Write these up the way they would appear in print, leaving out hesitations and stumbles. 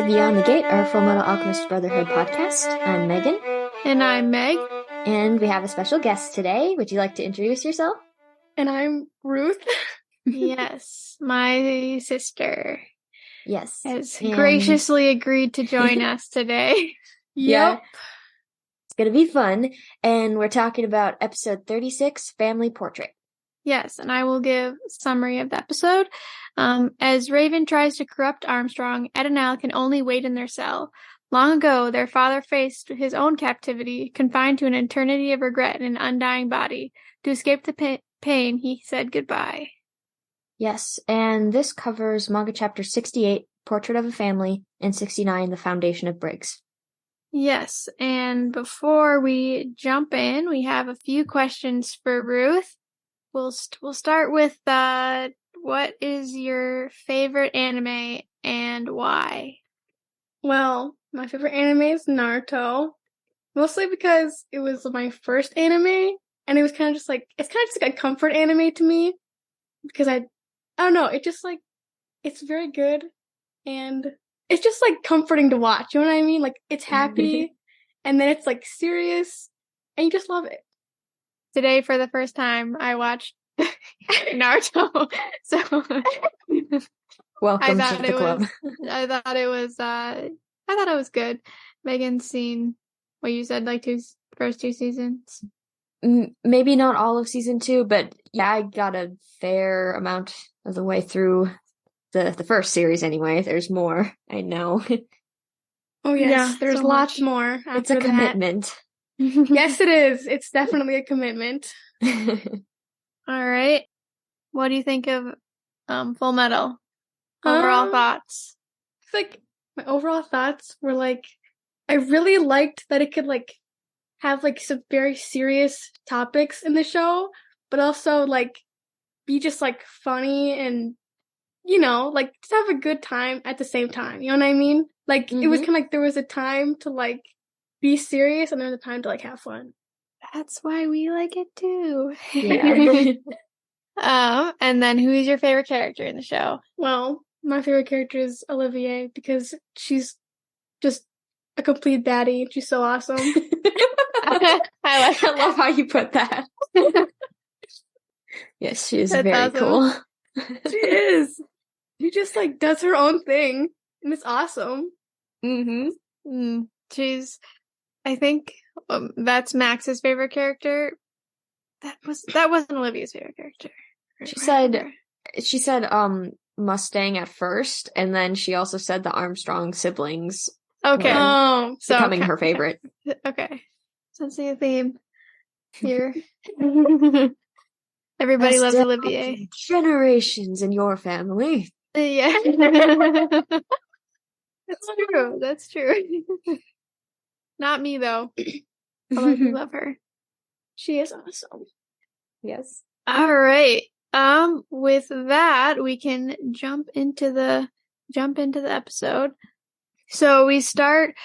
to Beyond the Gate, our Full Metal Alchemist Brotherhood podcast. I'm Megan. And I'm Meg. And we have a special guest today. Would you like to introduce yourself? And I'm Ruth. Yes, my sister. Yes. Has graciously agreed to join us today. Yeah. It's going to be fun. And we're talking about episode 36, Family Portrait. Yes, and I will give a summary of the episode. As Raven tries to corrupt Armstrong, Ed and Al can only wait in their cell. Long ago, their father faced his own captivity, confined to an eternity of regret in an undying body. To escape the pain, he said goodbye. Yes, and this covers manga chapter 68, Portrait of a Family, and 69, The Foundation of Briggs. Yes, and before we jump in, we have a few questions for Ruth. We'll start with what is your favorite anime and why? Well, my favorite anime is Naruto, mostly because it was my first anime, and it was kind of just like a comfort anime to me, because I don't know, it's very good, and it's just like comforting to watch, you know what I mean? Like, it's happy, and then it's like serious, and you just love it. Today, for the first time, I watched Naruto, so welcome to the club. I thought it was good. Megan's seen what you said, like first two seasons. Maybe not all of season 2, but yeah, I got a fair amount of the way through the first series anyway. There's more, I know. Oh yes, yeah, there's so lots more. It's a commitment. Yes, it is. It's definitely a commitment. All right. What do you think of Full Metal? Overall thoughts? It's like, my overall thoughts were like, I really liked that it could like have like some very serious topics in the show, but also like be just like funny and, you know, like just have a good time at the same time. You know what I mean? Like, It was kind of like there was a time to like be serious and there was a time to like have fun. That's why we like it too. Yeah. And then who is your favorite character in the show? Well, my favorite character is Olivier because she's just a complete baddie. She's so awesome. I love how you put that. Yes, she is very awesome. Cool. She is. She just like does her own thing, and it's awesome. She's, I think that's Max's favorite character. That wasn't Olivia's favorite character. She said Mustang at first, and then she also said the Armstrong siblings. Okay. So becoming her favorite. Okay. Sensing a theme here. Everybody loves Olivier. Generations in your family. Yeah. That's true. Not me though. Although I do love her. She is awesome. Yes. All right. With that, we can jump into the episode. So we start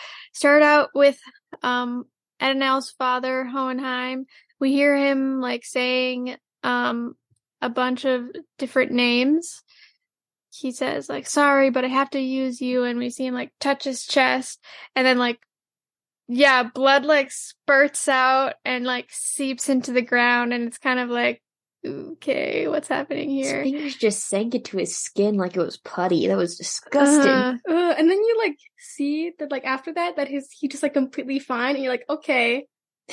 out with Ed and Al's father, Hohenheim. We hear him like saying a bunch of different names. He says like, sorry, but I have to use you, and we see him like touch his chest, and then like, yeah, blood like spurts out and like seeps into the ground, and it's kind of like, okay, what's happening here? His fingers just sank into his skin like it was putty. That was disgusting. And then you like see that like after that he just like completely fine, and you're like, okay,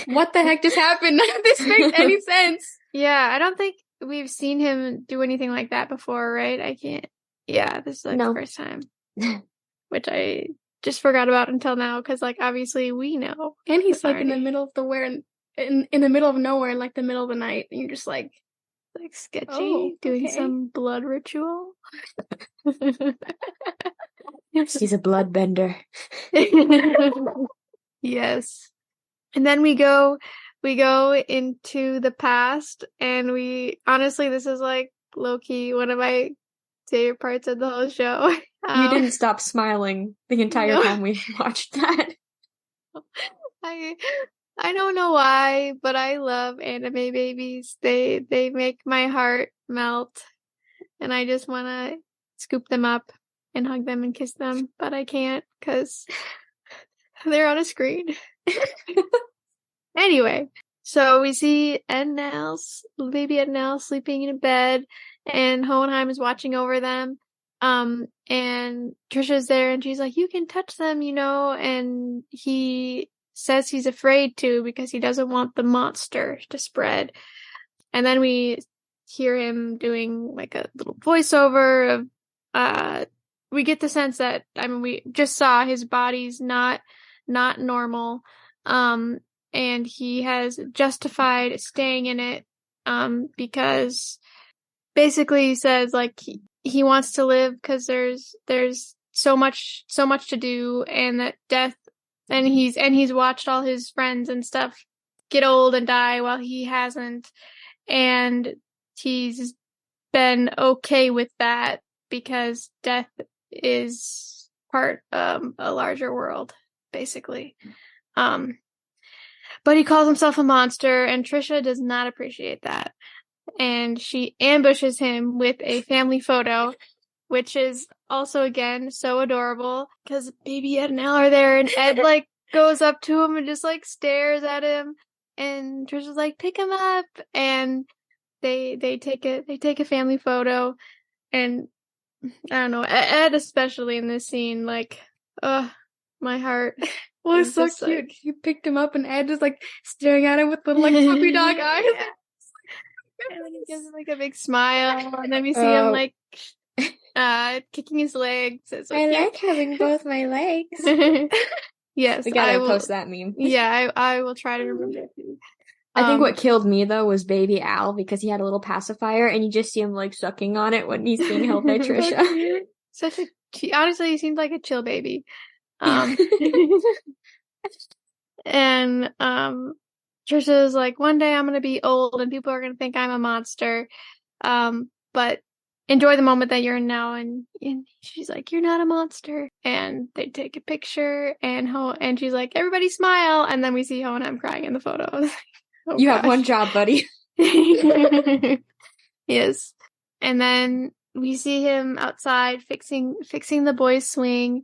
what the heck just happened? None of this makes any sense. Yeah, I don't think we've seen him do anything like that before, right? I can't. Yeah, this is like the first time, which I just forgot about until now, because like obviously we know, and he's like in the middle of in the middle of nowhere, in like the middle of the night, and you're just like sketchy, doing some blood ritual. He's a bloodbender. Yes. And then we go into the past, and honestly, this is like low-key one of my favorite parts of the whole show. You didn't stop smiling the entire time we watched that. I don't know why, but I love anime babies. They make my heart melt, and I just want to scoop them up and hug them and kiss them, but I can't because they're on a screen. Anyway, so we see baby Ed and Al sleeping in a bed, and Hohenheim is watching over them. And Trisha's there, and she's like, "You can touch them, and he says he's afraid to because he doesn't want the monster to spread. And then we hear him doing like a little voiceover of, we get the sense that, we just saw his body's not normal. And he has justified staying in it, because basically he says like he wants to live because there's so much to do, and that death, and he's watched all his friends and stuff get old and die while he hasn't, and he's been okay with that because death is part of a larger world, basically. But he calls himself a monster, and Trisha does not appreciate that. And she ambushes him with a family photo, which is also, again, so adorable, because baby Ed and Al are there, and Ed, like, goes up to him and just, like, stares at him, and Trisha's like, pick him up, and they take a family photo, and I don't know, Ed especially in this scene, like, my heart. Well, it's so cute. Like, you picked him up, and Ed is like staring at him with little like puppy dog eyes. Yeah. And then he gives him like a big smile, and then we see him like kicking his legs. So I like having both my legs. Yes, we gotta post that meme. Yeah, I will try to remember it too. I think what killed me though was baby Al, because he had a little pacifier, and you just see him like sucking on it when he's being held by Trisha. Honestly, he seems like a chill baby. And Trisha's like, one day I'm gonna be old and people are gonna think I'm a monster, but enjoy the moment that you're in now. And she's like, you're not a monster. And they take a picture, and she's like, everybody smile. And then we see Hohenheim crying in the photo. Oh, you have one job, buddy. Yes. And then we see him outside fixing the boys' swing.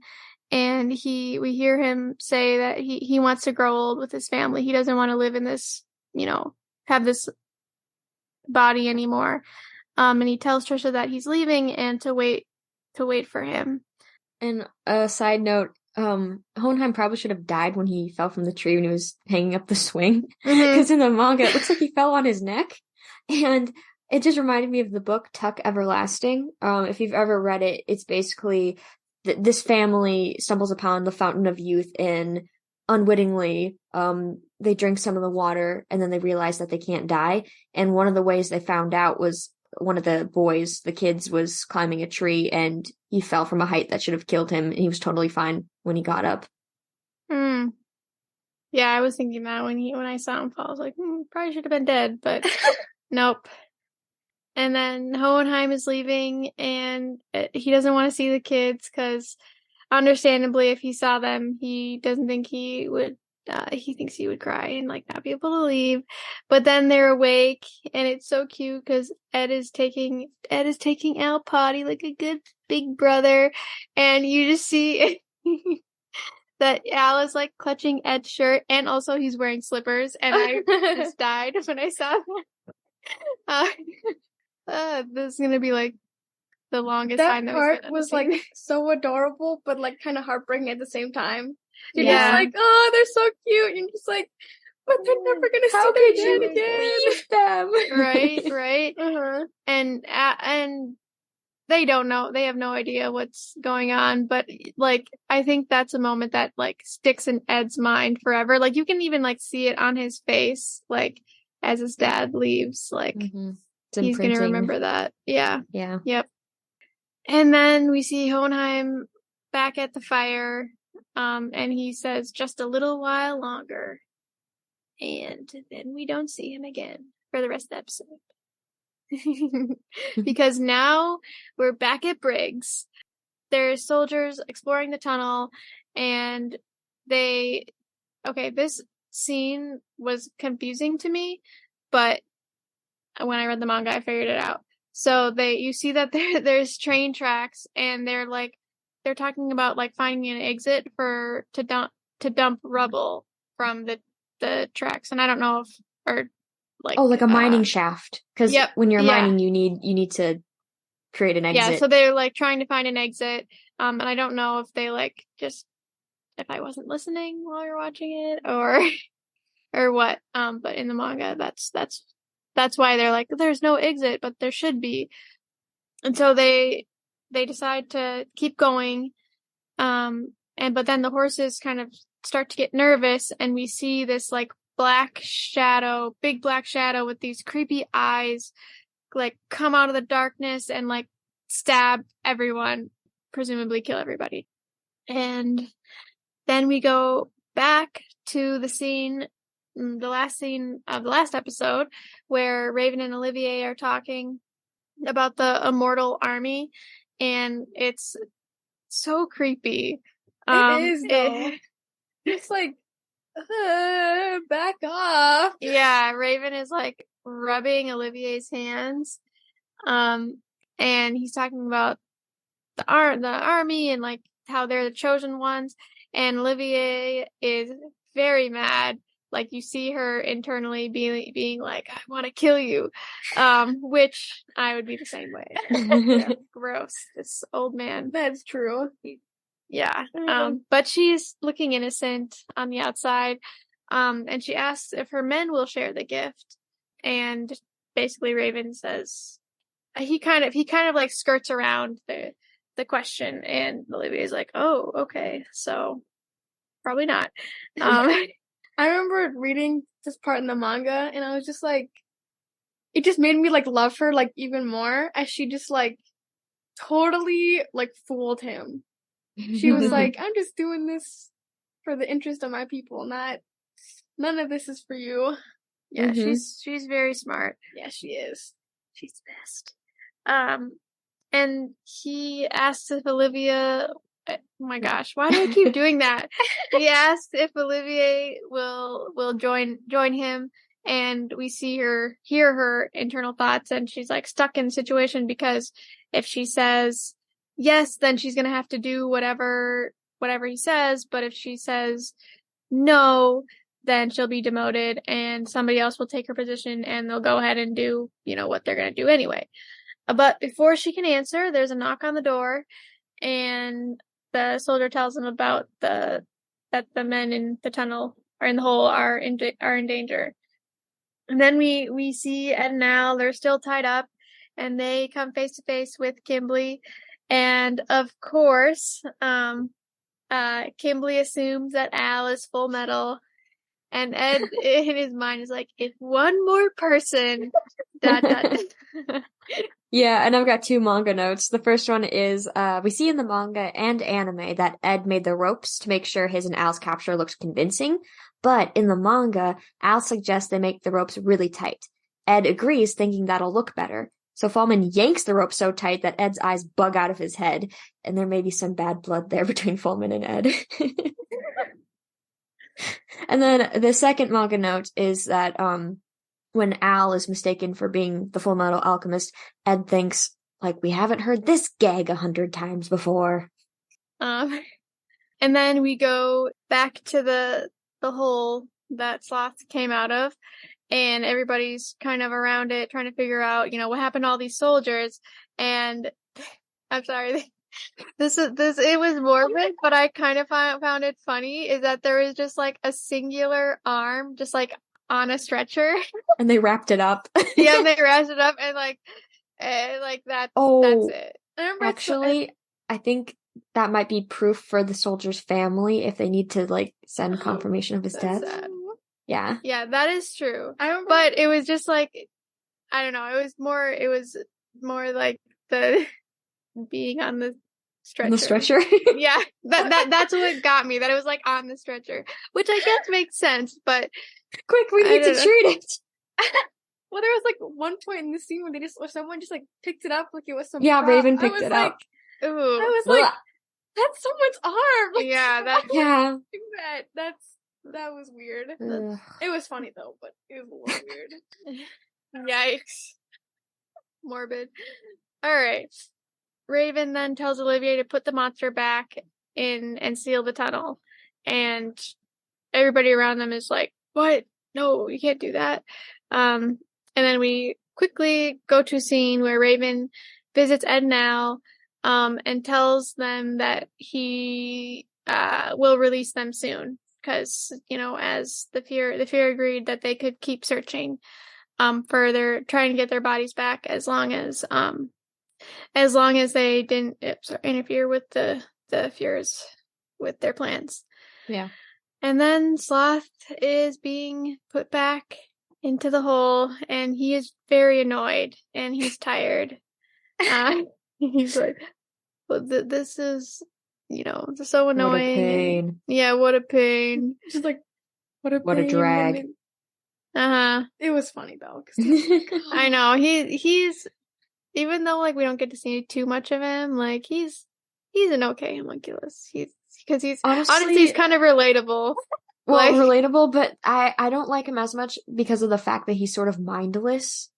And we hear him say that he wants to grow old with his family. He doesn't want to live in this, have this body anymore. And he tells Trisha that he's leaving and to wait for him. And a side note, Hohenheim probably should have died when he fell from the tree when he was hanging up the swing. Because in the manga, it looks like he fell on his neck. And it just reminded me of the book Tuck Everlasting. If you've ever read it, it's basically this family stumbles upon the fountain of youth, and unwittingly, they drink some of the water, and then they realize that they can't die. And one of the ways they found out was one of the kids was climbing a tree, and he fell from a height that should have killed him, and he was totally fine when he got up. Yeah, I was thinking that when I saw him fall, I was like, probably should have been dead, but nope. And then Hohenheim is leaving, and he doesn't want to see the kids because, understandably, if he saw them, he doesn't think he would. He thinks he would cry and like not be able to leave. But then they're awake, and it's so cute because Ed is taking Al potty like a good big brother, and you just see that Al is like clutching Ed's shirt, and also he's wearing slippers, and I just died when I saw that. This is gonna be like the longest time that part was like so adorable, but like kind of heartbreaking at the same time. You're just like, oh, they're so cute. You're just like, but they're never gonna see their dad again. Leave them. Right. And they don't know. They have no idea what's going on. But like, I think that's a moment that like sticks in Ed's mind forever. Like you can even like see it on his face, like as his dad leaves. Like. Mm-hmm. He's going to remember that. Yeah. Yep. And then we see Hohenheim back at the fire, and he says, just a little while longer. And then we don't see him again for the rest of the episode. Because now we're back at Briggs. There's soldiers exploring the tunnel, and this scene was confusing to me, but when I read the manga, I figured it out. So you see that there's train tracks, and they're like they're talking about like finding an exit to dump rubble from the tracks, and I don't know if or like like a mining shaft, because yep, when you're yeah. mining, you need to create an exit. Yeah, so they're like trying to find an exit, and I don't know if they like just if I wasn't listening while you're watching it or what. But in the manga, that's why they're like there's no exit, but there should be, and so they decide to keep going. But then the horses kind of start to get nervous, and we see this like big black shadow with these creepy eyes, like come out of the darkness and like stab everyone, presumably kill everybody. And then we go back to the last scene of the last episode, where Raven and Olivier are talking about the immortal army, and it's so creepy. It is, though. It's like, back off. Yeah, Raven is like rubbing Olivier's hands. And he's talking about the army and like how they're the chosen ones. And Olivier is very mad. Like you see her internally being like, I want to kill you. Which I would be the same way. Yeah, gross. This old man. That's true. Yeah. But she's looking innocent on the outside. And she asks if her men will share the gift. And basically Raven says he kind of like skirts around the question, and Olivier's like, oh, okay, so probably not. I remember reading this part in the manga, and I was just like, it just made me like love her like even more, as she just like totally like fooled him. She was like, I'm just doing this for the interest of my people, none of this is for you. Yeah, she's very smart. Yeah, she is. She's the best. And he asks if Olivia, oh my gosh, why do I keep doing that? He asks if Olivier will join him, and we hear her internal thoughts, and she's like stuck in the situation, because if she says yes, then she's gonna have to do whatever he says, but if she says no, then she'll be demoted and somebody else will take her position, and they'll go ahead and do, what they're gonna do anyway. But before she can answer, there's a knock on the door, and the soldier tells them about that the men in the tunnel or in the hole are in danger. And then we see Ed and Al, they're still tied up, and they come face to face with Kimberly. And of course, Kimberly assumes that Al is Full Metal, and Ed in his mind is like, if one more person, ... Yeah, and I've got 2 manga notes. The first one is, we see in the manga and anime that Ed made the ropes to make sure his and Al's capture looks convincing, but in the manga, Al suggests they make the ropes really tight. Ed agrees, thinking that'll look better. So Fallman yanks the rope so tight that Ed's eyes bug out of his head, and there may be some bad blood there between Fallman and Ed. And then the second manga note is that, when Al is mistaken for being the Full Metal Alchemist, Ed thinks, like, we haven't heard this gag 100 times before. And then we go back to the hole that Sloth came out of, and everybody's kind of around it trying to figure out, what happened to all these soldiers. And I'm sorry, it was morbid, but I kind of found it funny, is that there was just like a singular arm just like on a stretcher, and they wrapped it up. Yeah, and they wrapped it up, and like that. Oh, that's it. Actually, I think that might be proof for the soldier's family if they need to like send confirmation of his death. Sad. Yeah, that is true. But it was just like, I don't know. It was more like the being on the stretcher. On the stretcher. Yeah, that's what got me. That it was like on the stretcher, which I guess makes sense. But quick, we need to treat it. Well, there was like one point in the scene where someone just like picked it up like it was some. Yeah, prop. Raven picked it up. Ooh. I was like, that's someone's arm. Like, yeah, that was weird. It was funny though, but it was a little weird. Yikes. Morbid. All right. Raven then tells Olivier to put the monster back in and seal the tunnel. And everybody around them is like, what? No, you can't do that. And then we quickly go to a scene where Raven visits Ed and Al, and tells them that he will release them soon. Because, as the fear agreed that they could keep searching further, trying to get their bodies back as long as they didn't interfere with the fears with their plans. Yeah. And then Sloth is being put back into the hole, and he is very annoyed, and he's tired. He's like, well, this is, so annoying. What a pain. Yeah, what a pain. Just like, what a What a drag. It was funny though. I know. He's, even though like we don't get to see too much of him, like he's an okay homunculus. Because he's honestly he's kind of relatable. Well, relatable, but I don't like him as much because of the fact that he's sort of mindless.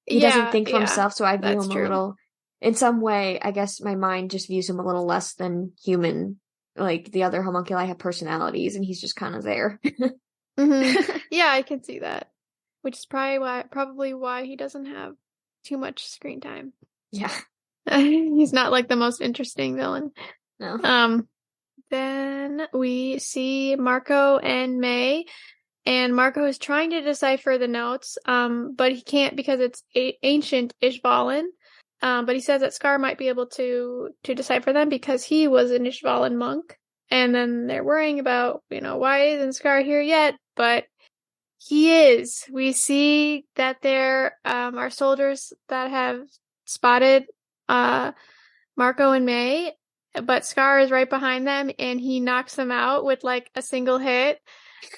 He doesn't think for himself, so I view him a little, in some way, I guess my mind just views him a little less than human. Like the other homunculi have personalities, and he's just kind of there. Mm-hmm. Yeah, I can see that. Which is probably why he doesn't have too much screen time. Yeah. He's not like the most interesting villain. No. Then we see Marco and May, and Marco is trying to decipher the notes, but he can't because it's ancient Ishvalan. But he says that Scar might be able to decipher them because he was an Ishvalan monk. And then they're worrying about, why isn't Scar here yet? But he is. We see that there are soldiers that have spotted Marco and May, but Scar is right behind them, and he knocks them out with like a single hit.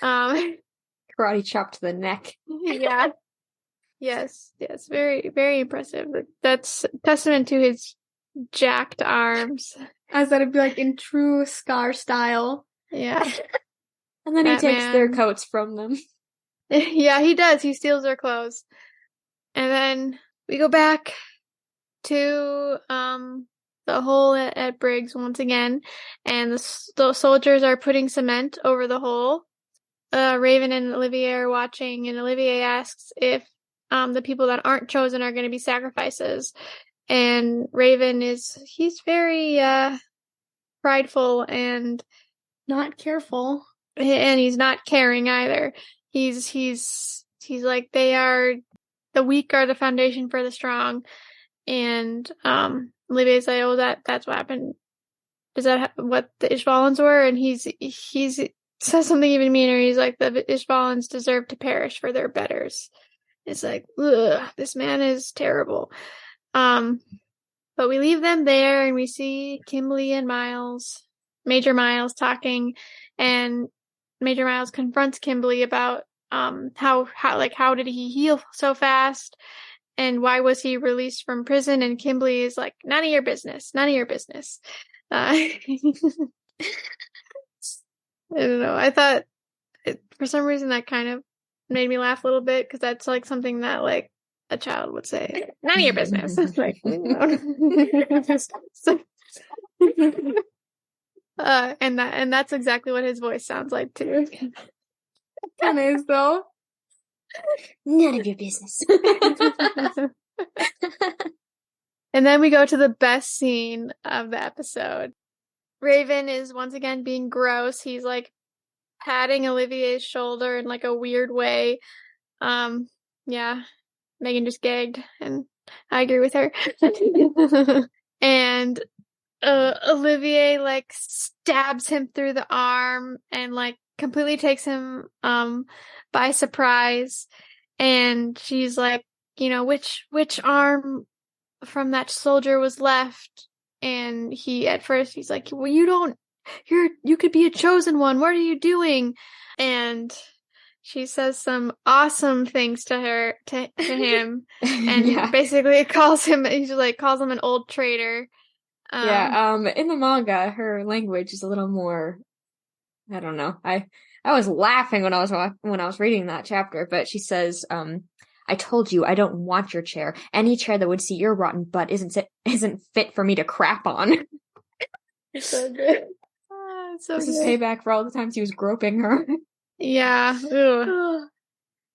Karate chop to the neck. Yeah. Yes. Very, very impressive. That's testament to his jacked arms. As that'd be like in true Scar style. Yeah. And then he takes their coats from them. Yeah, he does. He steals their clothes. And then we go back to the hole at Briggs once again, and the soldiers are putting cement over the hole. Raven and Olivier are watching, and Olivier asks if the people that aren't chosen are going to be sacrifices. And Raven he's very prideful and not careful, and he's not caring either. He's like, the weak are the foundation for the strong. And Olivier's like, oh, that's what happened. Is that what the Ishvalans were? And he's says something even meaner. He's like, the Ishvalans deserve to perish for their betters. It's like, ugh, this man is terrible. But we leave them there, and we see Kimberly and Major Miles talking, and Major Miles confronts Kimberly about how did he heal so fast, and why was he released from prison? And Kimberly is like, none of your business. I don't know. I thought for some reason that kind of made me laugh a little bit, because that's like something that like a child would say. None of your business. Like, and that's exactly what his voice sounds like too. Kind of is though. None of your business. And then we go to the best scene of the episode. Raven is once again being gross. He's like patting Olivier's shoulder in like a weird way. Yeah, Megan just gagged, and I agree with her. And Olivier like stabs him through the arm and like completely takes him by surprise. And she's like, which arm from that soldier was left? And at first he's like, well, you could be a chosen one. What are you doing? And she says some awesome things to him, and basically calls him an old traitor. In the manga, her language is a little more, I don't know. I was laughing when I was reading that chapter, but she says, I told you I don't want your chair. Any chair that would see your rotten butt isn't fit for me to crap on. It's so good. So This good. is payback for all the times he was groping her. Yeah. Ugh.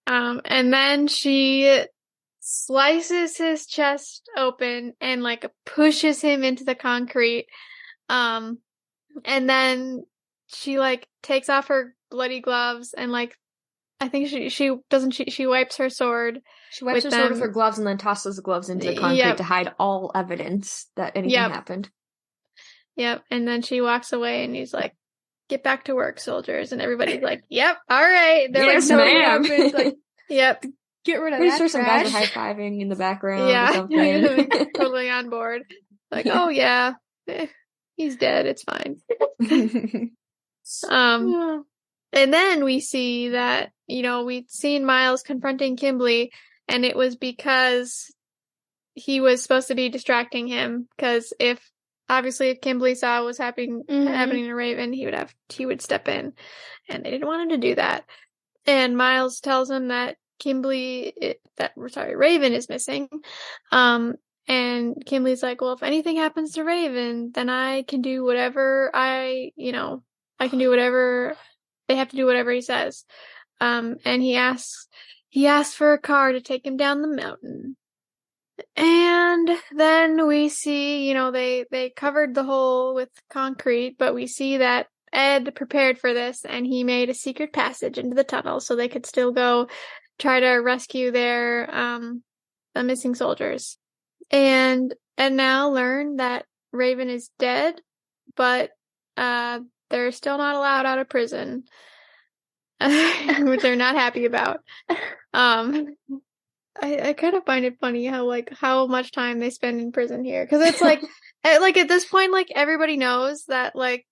And then she slices his chest open and like pushes him into the concrete. And then she like takes off her bloody gloves and like I think she wipes her sword. She wipes her sword with her gloves and then tosses the gloves into the concrete to hide all evidence that anything happened. Yep. And then she walks away and he's like, "Get back to work, soldiers." And everybody's like, "Yep, all right." They're yes, like, ma'am. Like, yep. Get rid of Pretty that sure trash. some guys are high-fiving in the background or something. Like, totally on board. Like, oh yeah, he's dead. It's fine. And then we see that, we'd seen Miles confronting Kimberly, and it was because he was supposed to be distracting him. Because if Kimberly saw what was happening to Raven, he would step in, and they didn't want him to do that. And Miles tells him that Raven is missing. And Kimberly's like, well, if anything happens to Raven, then I can do whatever I can do whatever. They have to do whatever he says. And he asks for a car to take him down the mountain. And then we see, they covered the hole with concrete, but we see that Ed prepared for this and he made a secret passage into the tunnel so they could still go try to rescue their the missing soldiers. And Ed now learned that Raven is dead, but they're still not allowed out of prison, which they're not happy about. I kind of find it funny how much time they spend in prison here, because it's like at this point, like, everybody knows that like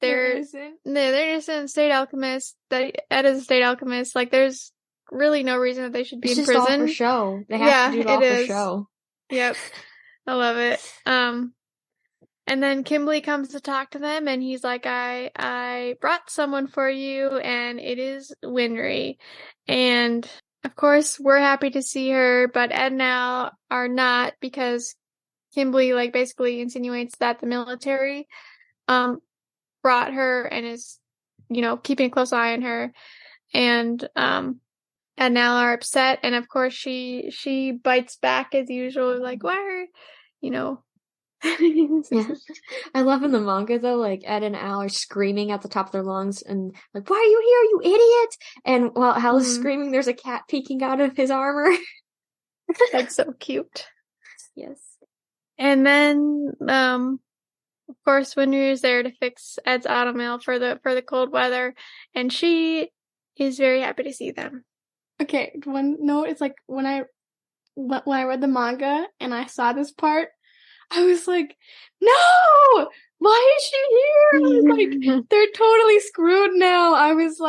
they're innocent state alchemists. That Ed is a state alchemist. Like, there's really no reason that they should be in prison. It's just all for show. They have to do it all for show. Yep, I love it. And then Kimberly comes to talk to them, and he's like, I brought someone for you, and it is Winry. And, of course, we're happy to see her, but Ed and Al are not, because Kimberly, like, basically insinuates that the military brought her and is, keeping a close eye on her. And Ed and Al are upset, and, of course, she bites back as usual, like, why are, Yeah. I love in the manga though, like Ed and Al are screaming at the top of their lungs and like, "Why are you here, you idiot?" And while Al is screaming, there's a cat peeking out of his armor. That's so cute. Yes. And then, of course, Winry is there to fix Ed's automail for the cold weather, and she is very happy to see them. Okay, one note is like when I read the manga and I saw this part, I was like, no! Why is she here? Like, they're totally screwed now. I was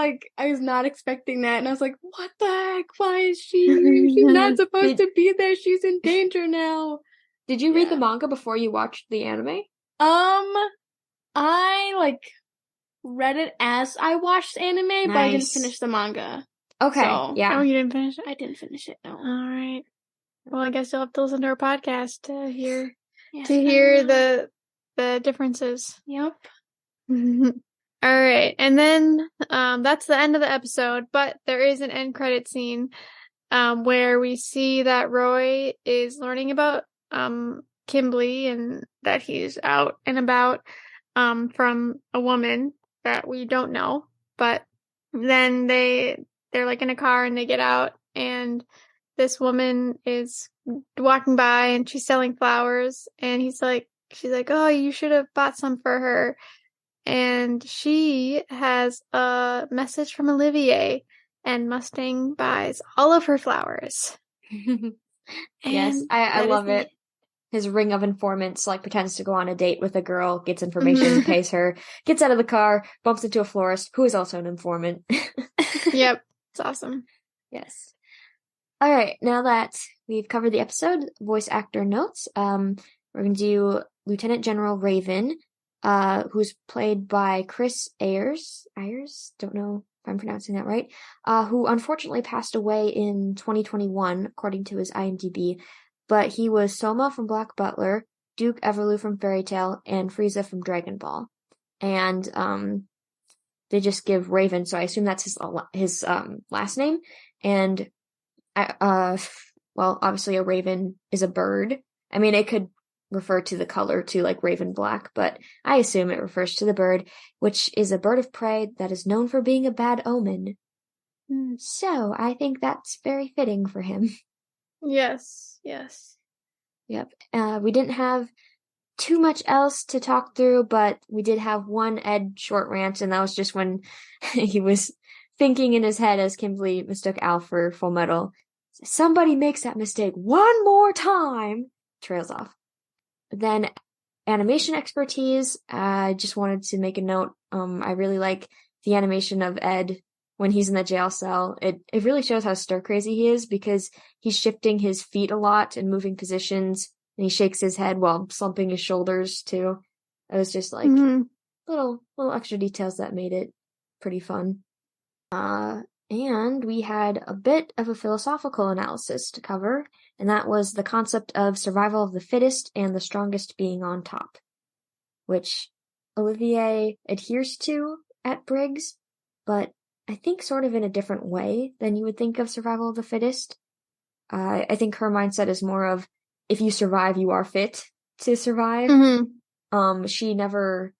not expecting that. And I was like, what the heck? Why is she here? She's not supposed to be there. She's in danger now. Did you read the manga before you watched the anime? I, read it as I watched anime, but I didn't finish the manga. Okay, so, yeah. Oh, you didn't finish it? I didn't finish it, no. All right. Well, I guess you'll have to listen to our podcast to hear... Yes, to hear the differences. Yep. All right. And then that's the end of the episode, but there is an end credit scene where we see that Roy is learning about Kimberly and that he's out and about from a woman that we don't know. But then they're like in a car and they get out, and this woman is walking by and she's selling flowers, and she's like, "Oh, you should have bought some for her." And she has a message from Olivier, and Mustang buys all of her flowers. Yes, I love it. His ring of informants pretends to go on a date with a girl, gets information, pays her, gets out of the car, bumps into a florist who is also an informant. Yep, it's awesome. Yes. All right, now that we've covered the episode, voice actor notes, we're going to do Lieutenant General Raven. who's played by Chris Ayers, don't know if I'm pronouncing that right, who unfortunately passed away in 2021, according to his IMDb, but he was Soma from Black Butler, Duke Everlew from Fairy Tail, and Frieza from Dragon Ball. And, they just give Raven, so I assume that's his last name, and, well, obviously a raven is a bird. I mean, it could refer to the color too, like raven black, but I assume it refers to the bird, which is a bird of prey that is known for being a bad omen. So I think that's very fitting for him. Yes. Yep. We didn't have too much else to talk through, but we did have one Ed short rant, and that was just when he was thinking in his head as Kimberly mistook Al for Full Metal. Somebody makes that mistake one more time, trails off. Then animation expertise, I just wanted to make a note. I really like the animation of Ed when he's in the jail cell. It really shows how stir crazy he is, because he's shifting his feet a lot and moving positions, and he shakes his head while slumping his shoulders too. It was just like little extra details that made it pretty fun. And we had a bit of a philosophical analysis to cover, and that was the concept of survival of the fittest and the strongest being on top, which Olivier adheres to at Briggs, but I think sort of in a different way than you would think of survival of the fittest. I think her mindset is more of, if you survive, you are fit to survive. She never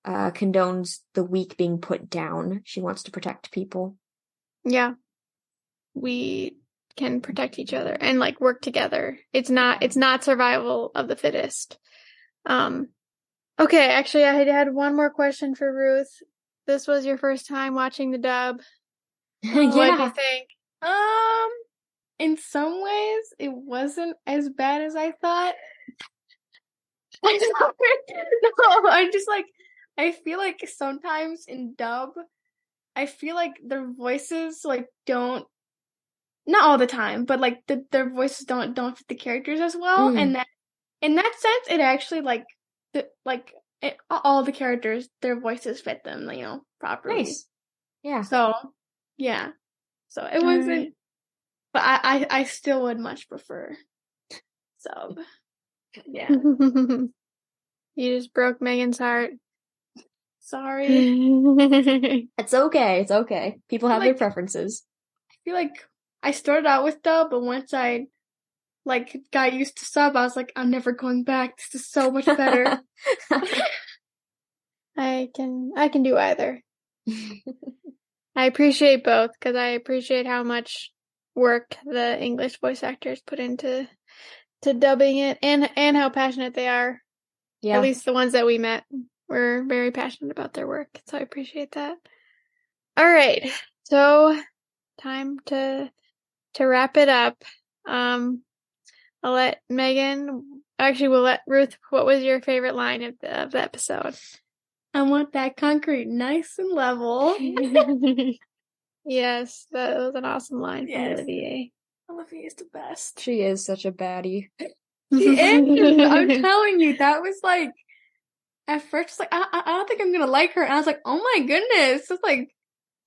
condones the weak being put down. She wants to protect people. Yeah. We can protect each other and like work together. It's not survival of the fittest. Okay, actually I had one more question for Ruth. This was your first time watching the dub. Yeah. What do you think? In some ways, it wasn't as bad as I thought. I feel like sometimes in dub, I feel like their voices like don't, not all the time, but like their voices don't fit the characters as well, and that in that sense, it actually all the characters, their voices fit them, properly. Nice. Yeah. So, yeah. So it wasn't, but I still would much prefer sub. Yeah. You just broke Megan's heart. Sorry. It's okay. People have their preferences. I feel like I started out with dub, but once I got used to sub, I was like, I'm never going back. This is so much better. I can do either. I appreciate both, because I appreciate how much work the English voice actors put into dubbing it, and how passionate they are. Yeah. At least the ones that we met were very passionate about their work, so I appreciate that. All right, so time to wrap it up. I'll let Megan. Actually, we'll let Ruth. What was your favorite line of the episode? I want that concrete nice and level. Yes, that was an awesome line from Olivier. Olivier is the best. She is such a baddie. She is. I'm telling you, that was like, at first, like, I don't think I'm gonna like her. And I was like, oh my goodness. It's like,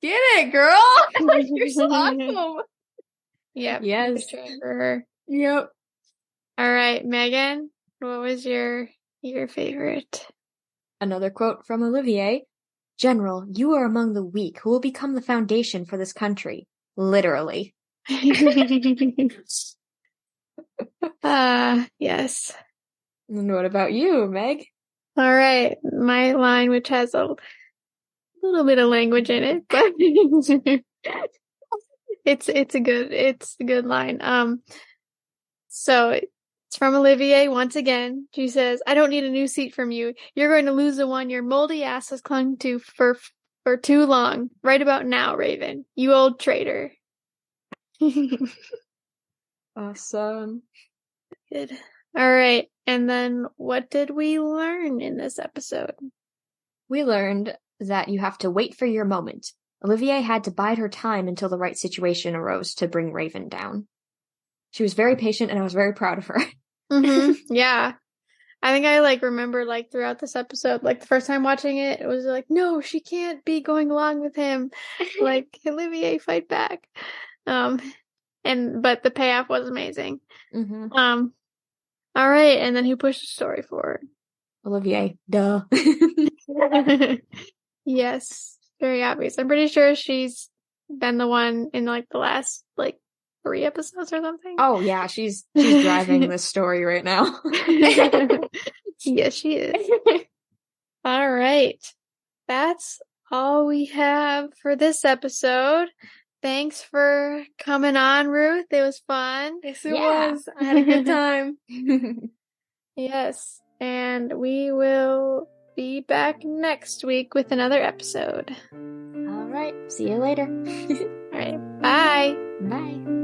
get it, girl. Like, you're so awesome. Yep. Yes. For her. Yep. All right, Megan, what was your favorite? Another quote from Olivier. General, you are among the weak who will become the foundation for this country. Literally. Yes. And what about you, Meg? All right, my line, which has a little bit of language in it, but it's a good line. So it's from Olivier once again. She says, "I don't need a new seat from you. You're going to lose the one your moldy ass has clung to for too long. Right about now, Raven. You old traitor." Awesome. Good. All right. And then what did we learn in this episode? We learned that you have to wait for your moment. Olivier had to bide her time until the right situation arose to bring Raven down. She was very patient, and I was very proud of her. Yeah. I think I like remember like throughout this episode, like the first time watching it, it was like, no, she can't be going along with him. Like, Olivier, fight back. But the payoff was amazing. Mm-hmm. All right, and then who pushed the story forward? Olivier, duh. Yes, very obvious. I'm pretty sure she's been the one in like the last like 3 episodes or something. Oh yeah, she's driving this story right now. Yes, she is. All right. That's all we have for this episode. Thanks for coming on, Ruth. It was fun. Yes, it was. I had a good time. Yes. And we will be back next week with another episode. All right. See you later. All right. Bye. Bye.